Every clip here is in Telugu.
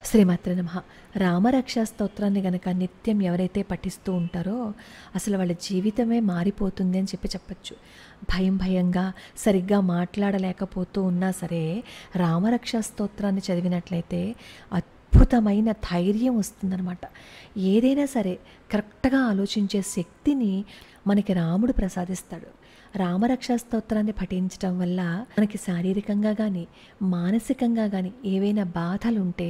శ్రీమాత్రే నమః. రామరక్షా స్తోత్రాన్ని గనక నిత్యం ఎవరైతే పఠిస్తూ ఉంటారో అసలు వాళ్ళ జీవితమే మారిపోతుంది అని చెప్పచ్చు. భయంగా సరిగ్గా మాట్లాడలేకపోతూ ఉన్నా సరే రామరక్షా స్తోత్రాన్ని చదివినట్లయితే అద్భుతమైన ధైర్యం వస్తుందనమాట. ఏదైనా సరే కరెక్ట్గా ఆలోచించే శక్తిని మనకి రాముడు ప్రసాదిస్తాడు. రామరక్షా స్తోత్రాన్ని పఠించడం వల్ల మనకి శారీరకంగా కానీ మానసికంగా కానీ ఏవైనా బాధలుంటే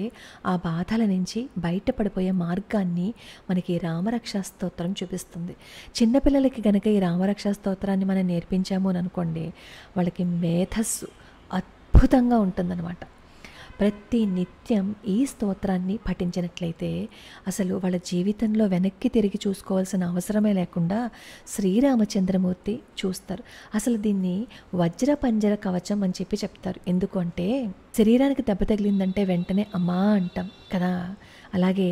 ఆ బాధల నుంచి బయటపడిపోయే మార్గాన్ని మనకి రామరక్షా స్తోత్రం చూపిస్తుంది. చిన్నపిల్లలకి కనుక ఈ రామరక్షా స్తోత్రాన్ని మనం నేర్పించాము అని అనుకోండి, వాళ్ళకి మేధస్సు అద్భుతంగా ఉంటుందన్నమాట. ప్రతి నిత్యం ఈ స్తోత్రాన్ని పఠించినట్లయితే అసలు వాళ్ళ జీవితంలో వెనక్కి తిరిగి చూసుకోవాల్సిన అవసరమే లేకుండా శ్రీరామచంద్రమూర్తి చూస్తారు. అసలు దీన్ని వజ్రపంజర కవచం అని చెప్తారు. ఎందుకు అంటే శరీరానికి దెబ్బ తగిలిందంటే వెంటనే అమ్మా అంటాం కదా. అలాగే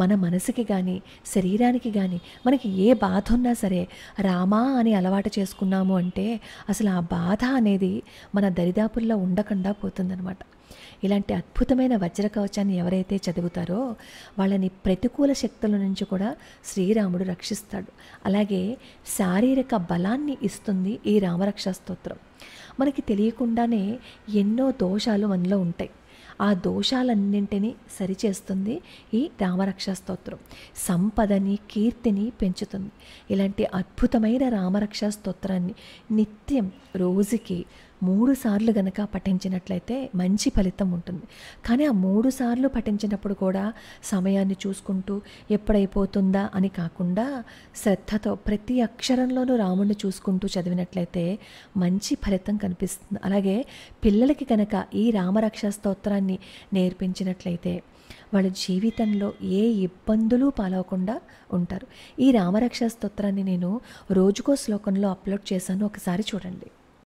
మన మనసుకి కానీ శరీరానికి కానీ మనకి ఏ బాధ ఉన్నా సరే రామా అని అలవాటు చేసుకున్నాము అంటే అసలు ఆ బాధ అనేది మన దరిదాపుల్లో ఉండకుండా పోతుందన్నమాట. ఇలాంటి అద్భుతమైన వజ్రకవచాన్ని ఎవరైతే చదువుతారో వాళ్ళని ప్రతికూల శక్తుల నుంచి కూడా శ్రీరాముడు రక్షిస్తాడు. అలాగే శారీరక బలాన్ని ఇస్తుంది ఈ రామరక్షా స్తోత్రం. మనకి తెలియకుండానే ఎన్నో దోషాలు మనలో ఉంటాయి. ఆ దోషాలన్నింటినీ సరిచేస్తుంది ఈ రామరక్షా స్తోత్రం. సంపదని కీర్తిని పెంచుతుంది. ఇలాంటి అద్భుతమైన రామరక్షా స్తోత్రాన్ని నిత్యం రోజుకి 3 సార్లు గనక పఠించినట్లయితే మంచి ఫలితం ఉంటుంది. కానీ ఆ 3 సార్లు పఠించినప్పుడు కూడా సమయాన్ని చూసుకుంటూ ఎప్పుడైపోతుందా అని కాకుండా శ్రద్ధతో ప్రతి అక్షరంలోనూ రాముడిని చూసుకుంటూ చదివినట్లయితే మంచి ఫలితం కనిపిస్తుంది. అలాగే పిల్లలకి కనుక ఈ రామరక్షా స్తోత్రాన్ని నేర్పించినట్లయితే వాళ్ళ జీవితంలో ఏ ఇబ్బందులు పాలవకుండా ఉంటారు. ఈ రామరక్షా స్తోత్రాన్ని నేను రోజుకో శ్లోకంలో అప్లోడ్ చేశాను, ఒకసారి చూడండి.